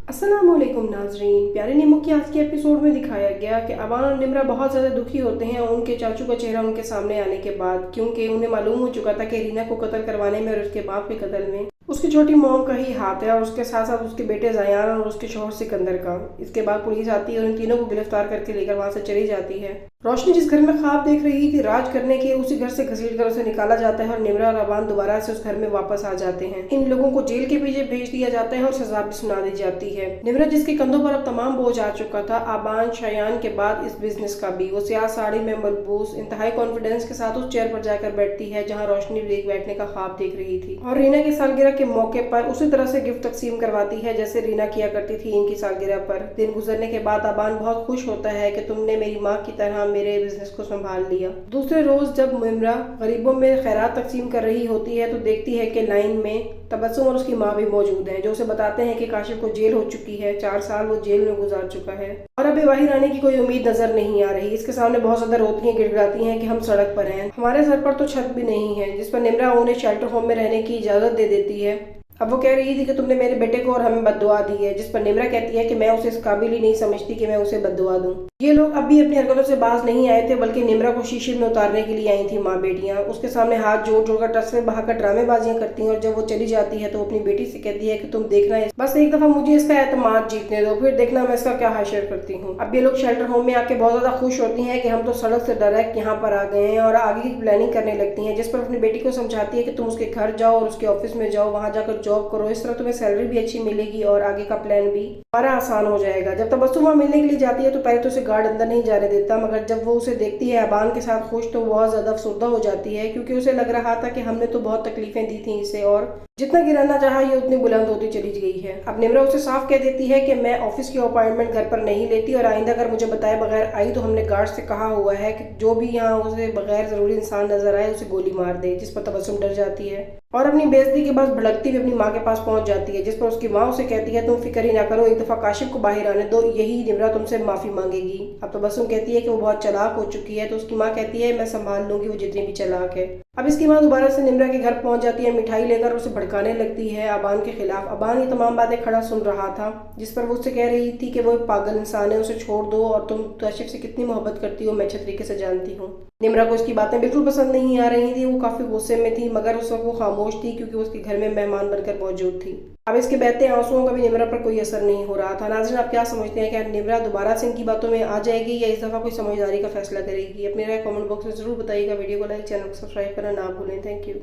अस्सलामुअलैकुम नाजरीन, प्यारे नीमू की आज के एपिसोड में दिखाया गया कि अबान और निमरा बहुत ज़्यादा दुखी होते हैं उनके चाचू का चेहरा उनके सामने आने के बाद, क्योंकि उन्हें मालूम हो चुका था कि रीना को कत्ल करवाने में और उसके बाप के कत्ल में उसकी छोटी मॉम का ही हाथ है और उसके साथ साथ उसके बेटे जयान और उसके शौहर सिकंदर का। इसके बाद पुलिस आती है और इन तीनों को गिरफ्तार करके लेकर वहां से चली जाती है। रोशनी जिस घर में ख्वाब देख रही थी राज करने के, उसी घर से घसीट कर उसे निकाला जाता है और निमरा और अबान दोबारा से उस घर में वापस आ जाते हैं। इन लोगों को जेल के पीछे भेज दिया जाता है और सजा भी सुना दी जाती है। निमरा जिसके कंधों पर अब तमाम बोझ आ चुका था, अबान शयान के बाद इस बिजनेस का भी, वो स्याह साड़ी में मलबूस इंतहाई कॉन्फिडेंस के साथ उस चेयर पर जाकर बैठती है जहाँ रोशनी देख बैठने का ख्वाब देख रही थी और रीना की सालगिरह के मौके पर उसी तरह से गिफ्ट तकसीम करवाती है जैसे रीना किया करती थी इनकी सालगिरह पर। दिन गुजरने के बाद अबान बहुत खुश होता है कि तुमने मेरी माँ की तरह मेरे बिजनेस को संभाल लिया। दूसरे रोज जब निमरा गरीबों में खैरात तकसीम कर रही होती है तो देखती है कि लाइन में तबस्सुम और उसकी माँ भी मौजूद हैं, जो उसे बताते हैं कि काशिफ को जेल हो चुकी है, 4 साल वो जेल में गुजार चुका है और अभी बाहर आने की कोई उम्मीद नजर नहीं आ रही। इसके सामने बहुत ज्यादा रोती हैं, गिड़गिड़ाती हैं कि हम सड़क पर हैं, हमारे सर पर तो छत भी नहीं है, जिस पर निमरा उन्हें शेल्टर होम में रहने की इजाजत दे देती है। अब वो कह रही थी कि तुमने मेरे बेटे को और हमें बद्दुआ दी है, जिस पर निमरा कहती है कि मैं उसे इस काबिल ही नहीं समझती कि मैं उसे बद्दुआ दूं। ये लोग अब भी अपनी हरकतों से बाज नहीं आए थे, बल्कि निमरा को शीशे में उतारने के लिए आई थी माँ बेटियां। उसके सामने हाथ जोड़ जोड़कर टसवे बहाकर ड्रामेबाजियां करती हैं और जब वो चली जाती है तो अपनी बेटी से कहती है कि तुम देखना, बस एक दफा मुझे इसका एतमाद जीतने दो, फिर देखना मैं इसका क्या हाशिर करती हूँ। अब ये लोग शेल्टर होम में आके बहुत ज्यादा खुश होती हैं कि हम तो सड़क से डायरेक्ट यहाँ पर आ गए हैं और आगे की प्लानिंग करने लगती हैं, जिस पर अपनी बेटी को समझाती है कि तुम उसके घर जाओ और उसके ऑफिस में जाओ, वहां जाकर जॉब करो, इस तरह सैलरी भी अच्छी मिलेगी और आगे का प्लान भी हमारा आसान हो जाएगा। जब तबस्सुम वहां मिलने के लिए जाती है तो पहले तो उसे गार्ड अंदर नहीं जाने देता, मगर जब वो उसे देखती है अबान के साथ खुश तो बहुत ज्यादा अफसरदा हो जाती है, क्योंकि उसे लग रहा था कि हमने तो बहुत तकलीफें दी थी इसे और जितना गिराना चाहा ये उतनी बुलंद होती चली गई है। अब निमरा उसे साफ कह देती है कि मैं ऑफिस की अपॉइंटमेंट घर पर नहीं लेती और आइंदा अगर मुझे बताए बगैर आई तो हमने गार्ड से कहा हुआ है कि जो भी यहाँ उसे बगैर जरूरी इंसान नजर आए उसे गोली मार दे, जिस पर तबस्सुम डर जाती है और अपनी बेइज्जती के बाद भड़कती हुई अपनी माँ के पास पहुंच जाती है, जिस पर उसकी माँ उसे कहती है तुम फिक्र ही ना करो, एक दफा काशिफ को बाहर आने दो, यही निमरा तुमसे माफी मांगेगी। अब तबस्सुम कहती है कि वो बहुत चालाक हो चुकी है, तो उसकी माँ कहती है मैं संभाल लूंगी, वो जितनी भी चालाक है। अब इसकी माँ दोबारा से निमरा के घर पहुंच जाती है, मिठाई लेकर उसे भड़काने लगती है अबान के खिलाफ। अबान ये तमाम बातें खड़ा सुन रहा था, जिस पर वो उससे कह रही थी कि वो एक पागल इंसान है, उसे छोड़ दो और तुम काशिफ से कितनी मोहब्बत करती हो मैं अच्छे तरीके से जानती हूँ। निमरा को इसकी बातें बिल्कुल पसंद नहीं आ रही थी, वो काफी गुस्से में थी, मगर उस वक्त वो खामोश थी क्योंकि उसके घर में मेहमान बनकर मौजूद थी। अब इसके बहते आंसुओं का भी निमरा पर कोई असर नहीं हो रहा था। नाज़रीन, आप क्या समझते हैं, क्या निमरा दोबारा से इनकी बातों में आ जाएगी या इस दफा कोई समझदारी का फैसला करेगी? अपनी राय कमेंट बॉक्स में जरूर बताइएगा। वीडियो को लाइक, चैनल को सब्सक्राइब करना ना भूलें। Thank you.